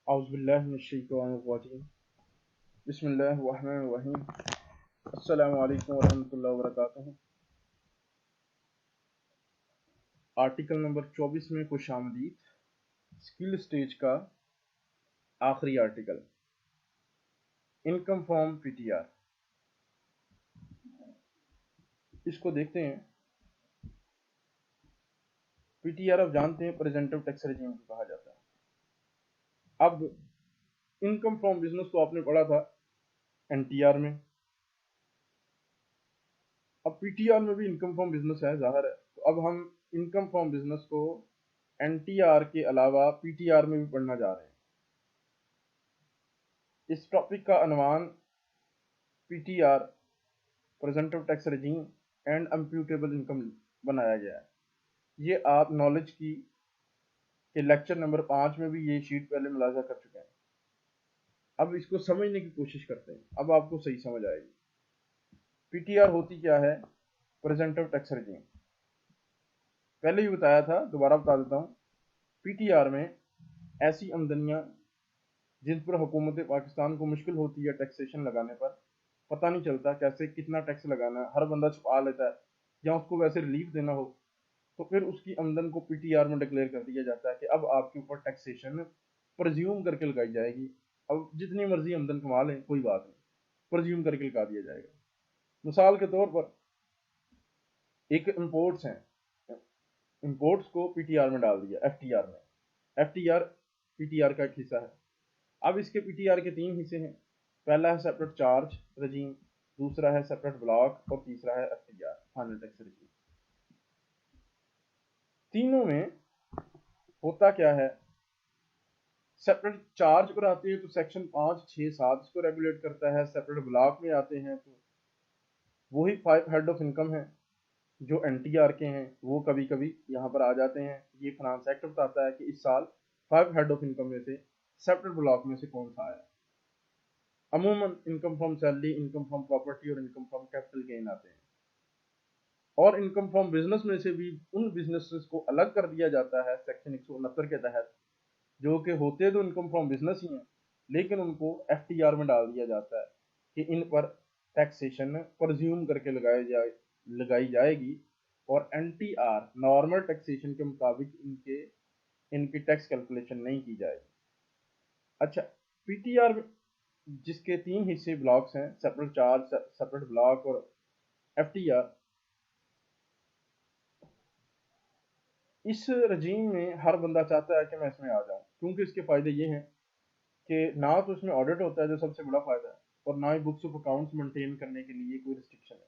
औज़ुबिल्लाहि बिस्मिल्लाहिर्रहमानिर्रहीम। अस्सलामु अलैकुम वरहमतुल्लाहि वबरकातुहू। आर्टिकल नंबर 24 में खुशामदीद। स्किल स्टेज का आखिरी आर्टिकल, इनकम फ्रॉम पीटीआर। इसको देखते हैं। पीटीआर आप जानते हैं प्रेजेंटिव टैक्स रेजिम को कहा जाता है। अब इनकम फ्रॉम बिजनेस को आपने पढ़ा था एनटीआर में। अब पीटीआर में भी इनकम फ्रॉम बिजनेस है, जाहिर है। तो अब हम इनकम फ्रॉम बिजनेस को एनटीआर के अलावा पीटीआर में भी पढ़ना जा रहे हैं। इस टॉपिक का अनवान PTR presumptive tax regime and imputable income बनाया गया है। ये आप नॉलेज की के लेक्चर नंबर 5 में भी ये शीट पहले मुलाजा कर चुके हैं। अब इसको समझने की कोशिश करते हैं, अब आपको सही समझ आएगी। पीटीआर होती क्या है? प्रेजेंटिव टैक्स रेजिम। पहले ही बताया था, दोबारा बता देता हूँ। पीटीआर में ऐसी आमदनियाँ जिन पर हुकूमत पाकिस्तान को मुश्किल होती है टैक्सेशन लगाने पर, पता नहीं चलता कैसे कितना टैक्स लगाना है, हर बंदा छुपा लेता है, या उसको वैसे रिलीफ देना हो तो फिर उसकी आमदन को पीटीआर में डिक्लेयर कर दिया जाता है कि अब आपके ऊपर टैक्सेशन प्रज्यूम करके लगाई जाएगी। अब जितनी मर्जी आमदन कमा लें कोई बात नहीं, प्रज्यूम करके लगा दिया जाएगा। मिसाल के तौर पर एक इम्पोर्ट्स हैं, इम्पोर्ट्स को पीटीआर में डाल दिया एफटीआर में। एफटीआर पीटीआर का एक हिस्सा है। अब इसके पीटीआर के 3 हिस्से हैं। पहला है सेपरेट चार्ज रजीम, दूसरा है सेपरेट ब्लॉक और तीसरा है एफटीआर फाइनल टैक्स रजीम। तीनों में होता क्या है? सेपरेट चार्ज पर आते हैं तो सेक्शन 5, 6, 7 इसको रेगुलेट करता है। सेपरेट ब्लॉक में आते हैं तो वही 5 हेड ऑफ इनकम है जो एनटीआर के हैं, वो कभी कभी यहाँ पर आ जाते हैं। ये फाइनेंस एक्ट बताता है कि इस साल 5 हेड ऑफ इनकम में से सेपरेट ब्लॉक में से कौन सा आया। अमूमन income from salary, income from property और इनकम फ्रॉम कैपिटल गेन आते हैं। और इनकम फ्रॉम बिजनेस में से भी उन बिजनेसेस को अलग कर दिया जाता है सेक्शन 169 के तहत, जो कि होते तो इनकम फ्रॉम बिजनेस ही हैं, लेकिन उनको एफटीआर में डाल दिया जाता है कि इन पर टैक्सेशन प्रज्यूम करके लगाई जाएगी और एनटीआर नॉर्मल टैक्सेशन के मुताबिक इनकी टैक्स कैलकुलेशन नहीं की जाएगी। अच्छा, पीटीआर जिसके 3 हिस्से ब्लॉक्स हैं, सेपरेट चार्ज, सेपरेट ब्लॉक और एफटीआर, इस रजीम में हर बंदा चाहता है कि मैं इसमें आ जाऊं, क्योंकि इसके फायदे ये हैं कि ना तो इसमें ऑडिट होता है जो सबसे बड़ा फायदा है, और ना ही बुक्स ऑफ अकाउंट्स मेंटेन करने के लिए कोई रिस्ट्रिक्शन है।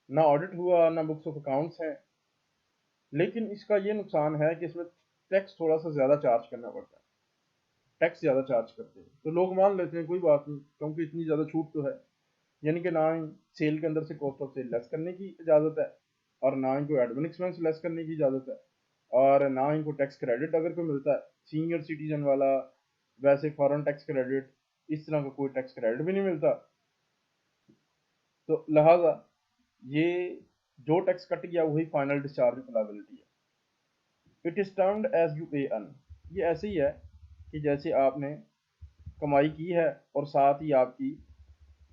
ना ऑडिट हुआ ना बुक्स ऑफ अकाउंट्स हैं। लेकिन इसका ये नुकसान है कि इसमें टैक्स थोड़ा सा ज़्यादा चार्ज करना पड़ता है। टैक्स ज़्यादा चार्ज करते हैं तो लोग मान लेते हैं कोई बात नहीं, क्योंकि इतनी ज़्यादा छूट तो है। यानी कि ना ही सेल के अंदर से कॉस्ट ऑफ सेल लेस करने की इजाज़त है, और ना ही कोई एडमिन एक्सपेंस लेस करने की इजाज़त है, और ना ही कोई टैक्स क्रेडिट अगर कोई मिलता है सीनियर सिटीजन वाला, वैसे फॉरेन टैक्स क्रेडिट, इस तरह का कोई टैक्स क्रेडिट भी नहीं मिलता। तो लिहाजा ये जो टैक्स कट गया वही फाइनल डिस्चार्ज ऑफ लायबिलिटी है। It is termed as you pay earn. ये ऐसे ही है कि जैसे आपने कमाई की है और साथ ही आपकी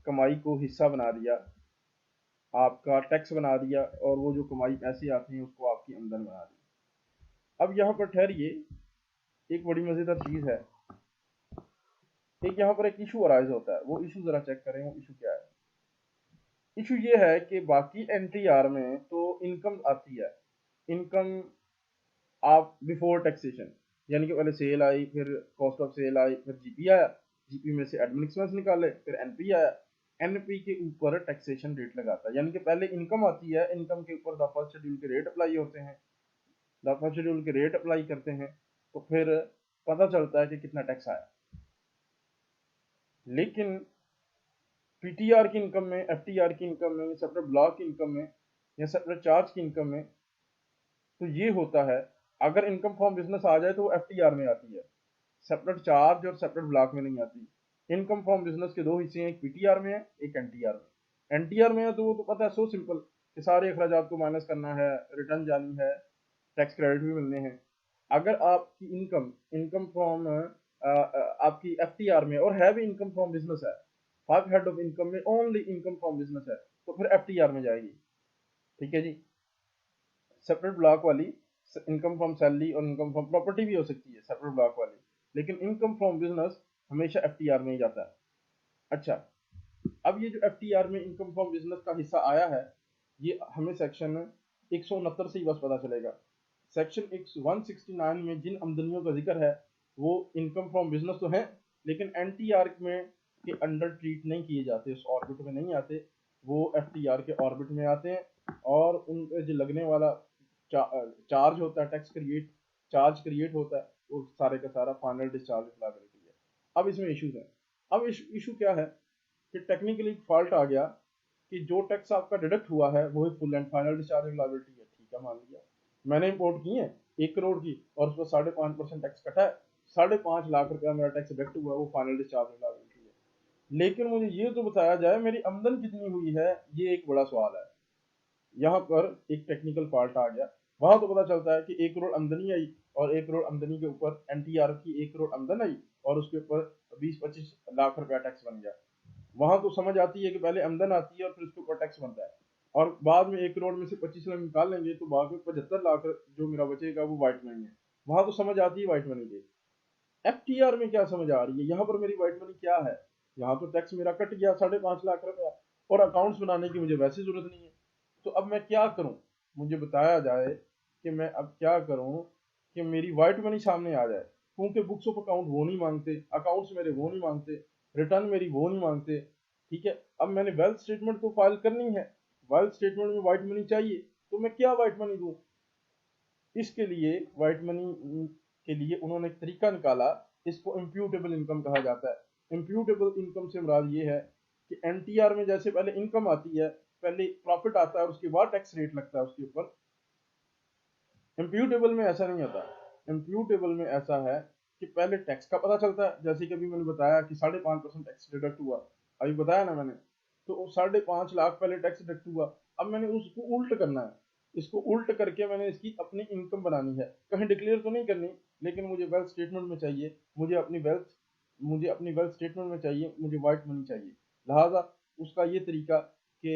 कमाई को हिस्सा बना दिया, आपका टैक्स बना दिया, और वो जो कमाई पैसे आते हैं उसको आपकी आमदन बना दी। अब यहाँ पर ठहरिए, एक बड़ी मजेदार चीज है। एक यहाँ पर एक इशू अराइज होता है, वो इशू जरा चेक करें, वो इशू क्या है। इशू ये है कि बाकी एनटीआर में तो इनकम आती है, इनकम आप बिफोर टैक्सेशन, यानी कि पहले सेल आई, फिर कॉस्ट ऑफ सेल आई, फिर जीपी आया, जीपी में से एडमिन एक्सपेंस निकाले, फिर एनपी आया। एनपी के ऊपर टैक्सेशन रेट लगाता है, यानी कि पहले इनकम आती है, इनकम के ऊपर द फर्स्ट शेड्यूल के रेट अप्लाई होते हैं, द फर्स्ट शेड्यूल के रेट अप्लाई करते हैं, तो फिर पता चलता है कि कितना टैक्स आया। लेकिन पीटीआर की इनकम में, एफटीआर की इनकम में, सेपरेट ब्लॉक की इनकम में या सेपरेट चार्ज की इनकम में तो ये होता है, अगर इनकम फ्रॉम बिजनेस आ जाए तो वो एफटीआर में आती है, सेपरेट चार्ज और सेपरेट ब्लॉक में नहीं आती। इनकम फ्रॉम बिजनेस के 2 हिस्से हैं, एक पीटीआर में है, एक एनटीआर में। एनटीआर में है तो वो तो पता है, सो सिंपल कि सारे अखराजात को माइनस करना है, रिटर्न जानी है, टैक्स क्रेडिट भी मिलने हैं। अगर आपकी इनकम फ्रॉम आपकी एफटीआर में और है भी इनकम फ्रॉम बिजनेस है, 5 हेड ऑफ इनकम में ओनली इनकम फ्रॉम बिजनेस है, तो फिर एफटीआर में जाएगी। ठीक है जी। सेपरेट ब्लॉक वाली इनकम फ्रॉम सैलरी और इनकम फ्रॉम प्रॉपर्टी भी हो सकती है सेपरेट ब्लॉक वाली, लेकिन इनकम फ्रॉम बिजनेस हमेशा एफटीआर में ही जाता है। अच्छा, अब ये जो एफटीआर में इनकम फ्रॉम बिजनेस का हिस्सा आया है, ये हमें सेक्शन 169 से ही बस पता चलेगा। सेक्शन 169 में जिन आमदनियों का जिक्र है वो इनकम फ्रॉम बिजनेस तो है, लेकिन एनटीआर में के अंडर ट्रीट नहीं किए जाते, उस ऑर्बिट में नहीं आते, वो एफटीआर के ऑर्बिट में आते हैं। और उन पे जो लगने वाला चार्ज होता है, टैक्स क्रिएट चार्ज क्रिएट होता है, वो सारे का सारा फाइनल डिस्चार्ज लायबिलिटी है। अब इसमें इश्यूज है। अब इशू क्या है कि टेक्निकली फॉल्ट आ गया कि जो टैक्स आपका डिडक्ट हुआ है वो full and final discharge liability है। ठीक है, मान लिया मैंने इंपोर्ट की है 1 करोड़ की और उस पर 5.5% टैक्स कटा है, 5.5 लाख रुपया मेरा टैक्स डिडक्ट हुआ है, वो फाइनल डिस्चार्ज लायबिलिटी है। लेकिन मुझे ये तो बताया जाए मेरी आमदन कितनी हुई है, ये एक बड़ा सवाल है। यहाँ पर एक टेक्निकल फॉल्ट आ गया। वहां तो पता चलता है कि 1 करोड़ आमदनी आई और 1 करोड़ आमदनी के ऊपर एनटीआर की 1 करोड़ आमदन आई और उसके ऊपर 20-25 लाख रुपया टैक्स बन गया। वहां तो समझ आती है कि पहले आमदन आती है और फिर उसके ऊपर टैक्स बनता है, और बाद में 1 करोड़ में से 25 लाख निकाल लेंगे तो बाद में 75 लाख जो मेरा बचेगा वो व्हाइट मनी है। वहां तो समझ आती है व्हाइट मनी की। एफटीआर में क्या समझ आ रही है, यहाँ पर मेरी व्हाइट मनी क्या है। यहाँ तो टैक्स मेरा कट गया 5.5 लाख रुपया, और अकाउंट्स बनाने की मुझे वैसे जरूरत नहीं है। तो अब मैं क्या करूं, मुझे बताया जाए कि मैं अब क्या करूं कि मेरी व्हाइट मनी सामने आ जाए। क्योंकि बुक्स ऑफ अकाउंट वो नहीं मांगते, अकाउंट्स मेरे वो नहीं मांगते, रिटर्न मेरी वो नहीं मांगते। ठीक है, अब मैंने वेल्थ स्टेटमेंट तो फाइल करनी है, वेल्थ स्टेटमेंट में व्हाइट मनी चाहिए, तो मैं क्या व्हाइट मनी दूं। इसके लिए व्हाइट मनी के लिए उन्होंने एक तरीका निकाला, इसको इम्प्यूटेबल इनकम कहा जाता है। इम्प्यूटेबल इनकम से मुराद ये है कि एनटीआर में जैसे पहले इनकम आती है, पहले प्रॉफिट आता है और उसके बाद टैक्स रेट लगता है उसके ऊपर, इम्प्यूटेबल में ऐसा नहीं होता। इम्प्यूटेबल में ऐसा है कि पहले टैक्स का पता चलता है, जैसे कि अभी मैंने बताया कि 5.5% टैक्स डिडक्ट हुआ, अभी बताया ना मैंने, तो 5.5 लाख पहले टैक्स डिडक्ट हुआ। अब मैंने उसको उल्ट करना है, इसको उल्ट करके मैंने इसकी अपनी इनकम बनानी है, कहीं डिक्लेयर तो नहीं करनी, लेकिन मुझे वेल्थ स्टेटमेंट में चाहिए, मुझे अपनी वेल्थ स्टेटमेंट में चाहिए, मुझे व्हाइट मनी चाहिए। लिहाजा उसका ये तरीका कि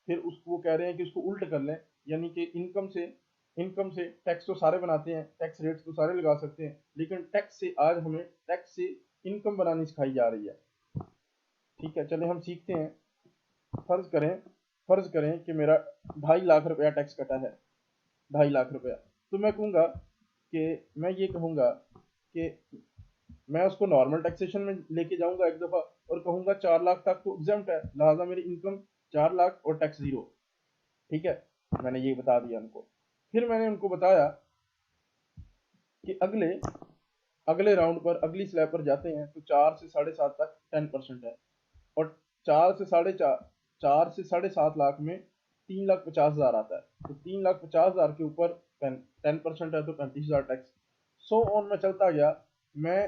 फिर उसको कह रहे हैं कि उसको उल्ट कर लें, यानी कि इनकम से टैक्स तो सारे बनाते हैं, टैक्स रेट्स तो सारे लगा सकते हैं, लेकिन टैक्स से आज हमें टैक्स से इनकम बनानी सिखाई जा रही है। ठीक है, चले हम सीखते हैं। फर्ज करें फर्ज करें कि मेरा 2.5 लाख रुपया टैक्स कटा है, 2.5 लाख रुपया। तो मैं ये कहूंगा कि मैं उसको नॉर्मल टैक्सेशन में लेके जाऊंगा एक दफा, और कहूंगा 4 लाख तक तो एग्जाम्प्ट है, लिहाजा मेरी इनकम 4 लाख और टैक्स जीरो। ठीक है, मैंने ये बता दिया उनको। फिर मैंने उनको बताया कि अगले अगले राउंड पर, अगली स्लैब पर जाते हैं तो 4 से 7.5 तक 10% है, और 4 से 7.5 लाख में 3,50,000 आता है, तो 3,50,000 के ऊपर 10% है तो 35,000 टैक्स। सो ऑन में चलता गया। मैं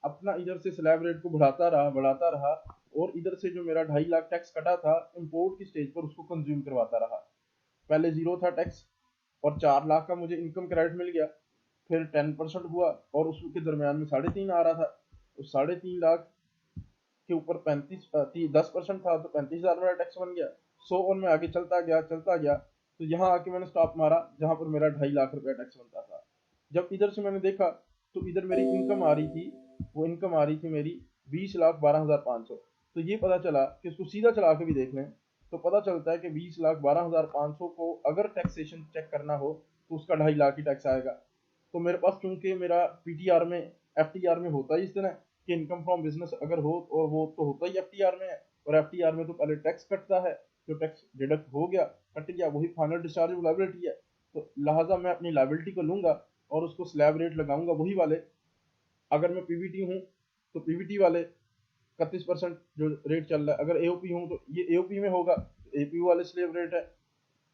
अपना इधर से स्लैब रेट को बढ़ाता रहा, और इधर से जो मेरा 2.5 लाख टैक्स कटा था इंपोर्ट की स्टेज पर, उसको कंज्यूम करवाता रहा। पहले जीरो था टैक्स और 4 लाख का मुझे इनकम क्रेडिट मिल गया, फिर 10% हुआ और उसके दरमियान में 3.5 आ रहा था, तो 3.5 लाख के ऊपर 10% था तो 35,000 मेरा टैक्स बन गया। सो ऑन में आगे चलता गया, तो यहाँ आके मैंने स्टॉप मारा जहां पर मेरा 2.5 लाख रुपया टैक्स बनता था। जब इधर से मैंने देखा तो इधर मेरी इनकम आ रही थी, वो इनकम आ रही थी मेरी 20,12,500। तो ये पता चला कि इसको सीधा चला के भी देख लें तो पता चलता है कि 20,12,500 को अगर टैक्सेशन चेक करना हो तो उसका 2.5 लाख ही टैक्स आएगा। तो मेरे पास, क्योंकि मेरा पीटीआर में एफटीआर में होता ही इस तरह कि इनकम फ्रॉम बिजनेस अगर हो, और वो तो होता ही एफटीआर में है, और एफटीआर में तो पहले टैक्स कटता है, जो टैक्स डिडक्ट हो गया कट गया वही फाइनल डिस्चार्ज लाइबिलिटी है। तो लिहाजा मैं अपनी लाइबिलिटी को लूंगा और उसको स्लैब रेट लगाऊंगा वही वाले। अगर मैं पीवीटी हूँ तो पीवीटी वाले 31% जो रेट चल रहा है, अगर एओपी हूँ तो ये एओपी में होगा, एपी वाले स्लैब रेट है।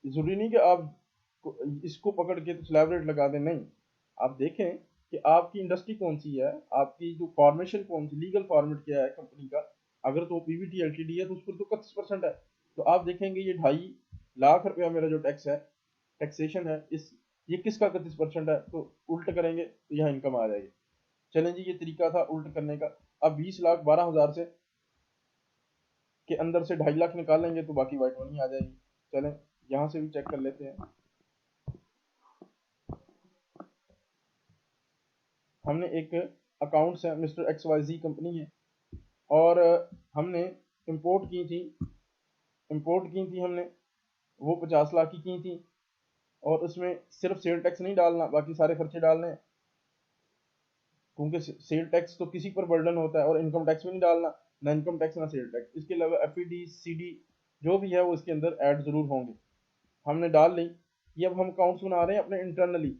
जरूरी नहीं कि आप इसको पकड़ के तो स्लैब रेट लगा दें, नहीं। आप देखें कि आपकी इंडस्ट्री कौन सी है, आपकी जो फॉर्मेशन कौन सी, लीगल फॉर्मेट क्या है कंपनी का। अगर तो पीवीटी एलटीडी है तो उस पर तो 31% है, तो आप देखेंगे ये 2.5 लाख रुपया मेरा जो टैक्स है, टैक्सेशन है, इस ये किसका 31% है, तो उल्ट करेंगे तो यहाँ इनकम आ जाएगी। चलें जी, ये तरीका था उल्ट करने का। अब 20,12,000 से के अंदर से 2.5 लाख निकाल लेंगे तो बाकी वाइट मनी आ जाएगी। चलें यहाँ से भी चेक कर लेते हैं। हमने एक अकाउंट्स है, मिस्टर XYZ कंपनी है, और हमने इंपोर्ट की थी हमने, वो 50 लाख की थी, और उसमें सिर्फ सेल टैक्स नहीं डालना, बाकी सारे खर्चे डालने हैं, क्योंकि सेल टैक्स तो किसी पर बर्डन होता है, और इनकम टैक्स भी नहीं डालना, ना इनकम टैक्स ना सेल टैक्स। इसके अलावा FED CD जो भी है वो इसके अंदर ऐड जरूर होंगे। हमने डाल ली। ये अब हम अकाउंट्स बना रहे हैं अपने इंटरनली,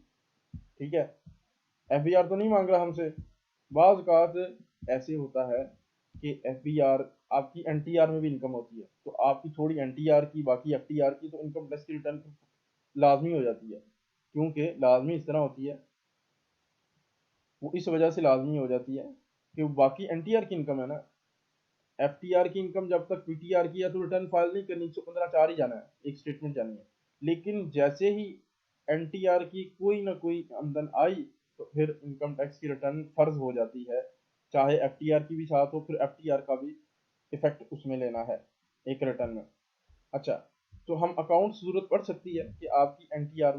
ठीक है। FBR तो नहीं मांग रहा हमसे। बाज़ औक़ात ऐसे होता है कि FBR आपकी NTR में भी इनकम होती है, तो आपकी थोड़ी NTR की, बाकी FTR की, तो इनकम टैक्स की रिटर्न लाजमी हो जाती है। क्योंकि लाजमी इस तरह होती है, वो इस वजह से लाजमी हो जाती है कि बाकी NTR की इनकम है ना, FTR की इनकम जब तक PTR की है तो रिटर्न फाइल नहीं करनी, 115(4) ही जाना है, एक स्टेटमेंट जानी है। लेकिन जैसे ही NTR की कोई ना कोई आमदन आई तो फिर इनकम टैक्स की रिटर्न फर्ज हो जाती है, चाहे FTR की भी साथ हो, फिर FTR का भी इफेक्ट उसमें लेना है एक रिटर्न में। अच्छा, तो हम अकाउंट जरूरत पड़ सकती है कि आपकी NTR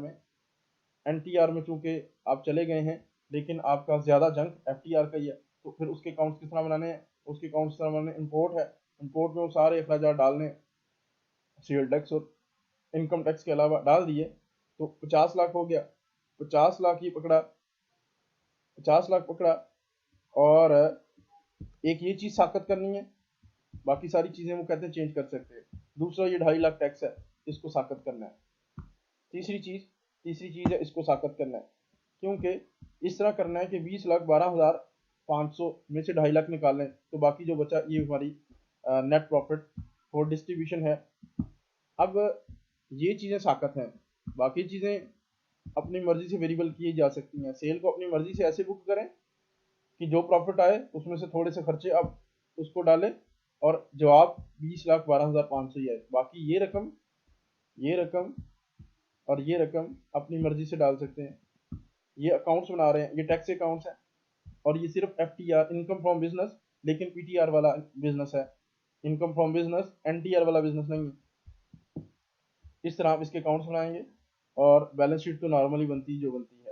में चूंकि आप चले गए हैं, लेकिन आपका ज़्यादा जंक FTR का ही है, तो फिर उसके अकाउंट्स किस तरह बनाने हैं? उसके अकाउंट्स किस तरह बनाने? इंपोर्ट है, इंपोर्ट में वो सारे अखराजात डालने, सेल टैक्स और इनकम टैक्स के अलावा डाल दिए, तो 50 लाख हो गया। 50 लाख ही पकड़ा, 50 लाख पकड़ा, और एक ये चीज़ साबित करनी है, बाकी सारी चीज़ें वो कहते हैं चेंज कर सकते हैं। दूसरा ये 2.5 लाख टैक्स है, इसको साबित करना है। तीसरी चीज़ है, इसको साबित करना है, क्योंकि इस तरह करना है कि 20,12,500 में से 2.5 लाख निकाल लें, तो बाकी जो बचा ये हमारी नेट प्रॉफिट फॉर डिस्ट्रीब्यूशन है। अब ये चीज़ें साबित हैं, बाकी चीज़ें अपनी मर्जी से वेरिएबल की जा सकती हैं। सेल को अपनी मर्जी से ऐसे बुक करें कि जो प्रॉफिट आए उसमें से थोड़े से खर्चे आप उसको डालें, और जवाब 20,12,500 ही है। बाकी ये रकम और ये रकम अपनी मर्जी से डाल सकते हैं। ये अकाउंट्स बना रहे हैं, ये टैक्स अकाउंट्स है, और ये सिर्फ FTR इनकम फ्रॉम बिजनेस, लेकिन PTR वाला बिजनेस है, इनकम फ्रॉम बिजनेस NTR वाला बिजनेस नहीं है। इस तरह आप इसके अकाउंट्स बनाएंगे, और बैलेंस शीट तो नॉर्मली बनती जो बनती है।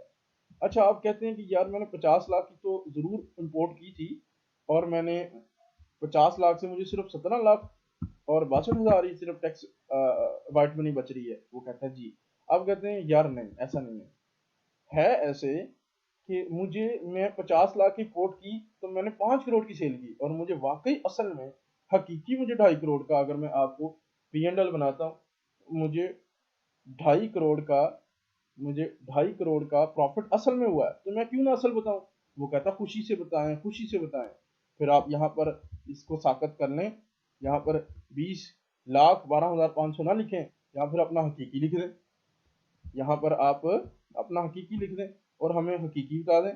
अच्छा, आप कहते हैं कि यार मैंने 50 लाख की तो ज़रूर इंपोर्ट की थी, और मैंने 50 लाख से मुझे सिर्फ 17 लाख और 62,000 ही सिर्फ टैक्स वाइट मनी बच रही है। वो कहता है जी। अब कहते हैं यार नहीं, ऐसा नहीं है ऐसे कि मैं 50 लाख की पोर्ट की तो मैंने 5 करोड़ की सेल की, और मुझे वाकई असल में हकीकी मुझे 2.5 करोड़ का, अगर मैं आपको P&L बनाता हूँ, मुझे 2.5 करोड़ का प्रॉफिट असल में हुआ है, तो मैं क्यों ना असल बताऊं? वो कहता खुशी से बताएं, खुशी से बताएं। फिर आप यहाँ पर इसको साबित कर लें, यहाँ पर 20,12,500 ना लिखें, या फिर अपना हकीकी लिख दें, यहाँ पर आप अपना हकीकी लिख दें और हमें हकीकी बता दें।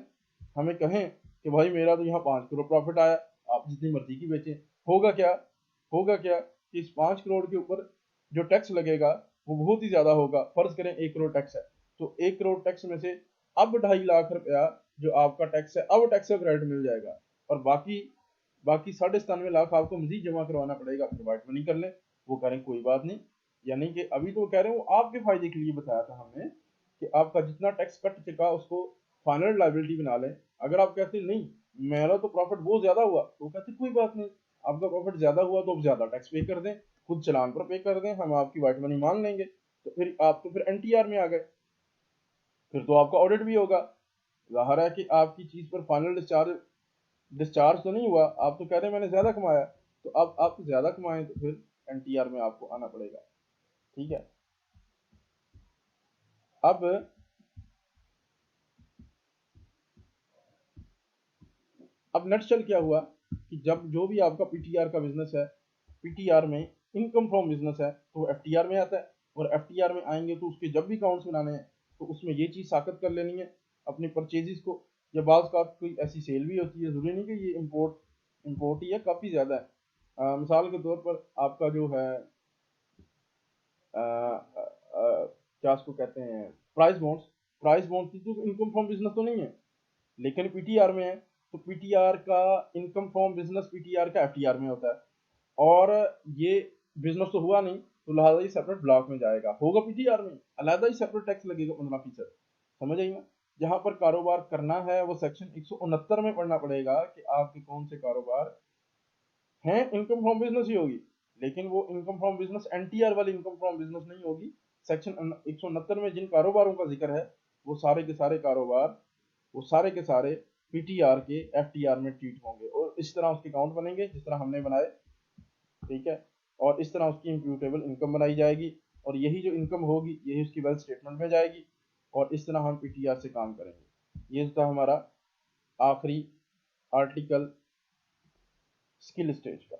हमें कहें कि भाई मेरा तो यहाँ 5 करोड़ प्रॉफिट आया, आप जितनी मर्जी की बेचें। होगा क्या कि इस 5 करोड़ के ऊपर जो टैक्स लगेगा वो बहुत ही ज़्यादा होगा। फर्ज करें 1 करोड़ टैक्स है, तो 1 करोड़ टैक्स में से अब 2.5 लाख रुपया जो आपका टैक्स है, अब टैक्स का क्रेडिट मिल जाएगा, और बाकी बाकी 97.5 लाख आपको मजीद जमा करवाना पड़ेगा। फिर वाइट मनी कर लें। वो करें कोई बात नहीं, यानी कि अभी तो कह रहे हैं वो आपके फायदे के लिए बताया था हमने कि आपका जितना टैक्स कट चुका उसको फाइनल लाइबिलिटी बना लें। अगर आप कहते नहीं मेरा तो प्रॉफिट बहुत ज्यादा हुआ, तो कहते कोई बात नहीं, आपका प्रॉफिट ज्यादा हुआ तो ज्यादा टैक्स पे कर दें, खुद चलान पर पे कर दें, हम आपकी वाइट मनी मान लेंगे। तो फिर आप तो फिर NTR में आ गए, फिर तो आपका ऑडिट भी होगा। जाहिर है कि आपकी चीज पर फाइनल डिस्चार्ज तो नहीं हुआ, आप तो कह रहे हैं मैंने ज्यादा कमाया, तो अब आप ज्यादा कमाएं तो फिर NTR में आपको आना पड़ेगा। ठीक है। अब नटशल क्या हुआ कि जब जो भी आपका PTR का बिजनेस है, PTR में इनकम फ्रॉम बिजनेस है, तो FTR में आता है, और FTR में आएंगे तो उसके जब भी अकाउंट्स बनाने हैं तो उसमें ये चीज़ साबित कर लेनी है अपनी परचेजेस को, या बाज़ का कोई ऐसी सेल भी होती है, ज़रूरी नहीं कि ये इम्पोर्ट ही है, काफ़ी ज़्यादा है। मिसाल के तौर पर आपका जो है क्या उसको कहते हैं, प्राइस बॉन्ड्स की तो इनकम फ्रॉम बिजनेस तो नहीं है, लेकिन PTR में है, तो पीटीआर का इनकम फ्रॉम बिजनेस पीटीआर का एफटीआर में होता है, और ये बिजनेस तो हुआ नहीं, तो लिहाजा ये सेपरेट ब्लॉक में जाएगा, होगा पीटीआर में, अलहदा ही सेपरेट टैक्स लगेगा 15%। समझ आई ना? जहां पर कारोबार करना है वो सेक्शन 169 में पढ़ना पड़ेगा कि आपके कौन से कारोबार हैं, इनकम फ्रॉम बिजनेस ही होगी, लेकिन वो इनकम फ्रॉम बिजनेस एनटीआर वाली इनकम फ्रॉम बिजनेस नहीं होगी। सेक्शन 169 में जिन कारोबारों का जिक्र है वो सारे के सारे कारोबार, वो सारे के सारे पीटीआर के एफटीआर में ट्रीट होंगे, और इस तरह उसके अकाउंट बनेंगे जिस तरह हमने बनाए, ठीक है, और इस तरह उसकी इम्प्यूटेबल इनकम बनाई जाएगी, और यही जो इनकम होगी यही उसकी वेल्थ स्टेटमेंट में जाएगी, और इस तरह हम पीटीआर से काम करेंगे। ये था हमारा आखिरी आर्टिकल स्किल स्टेज का।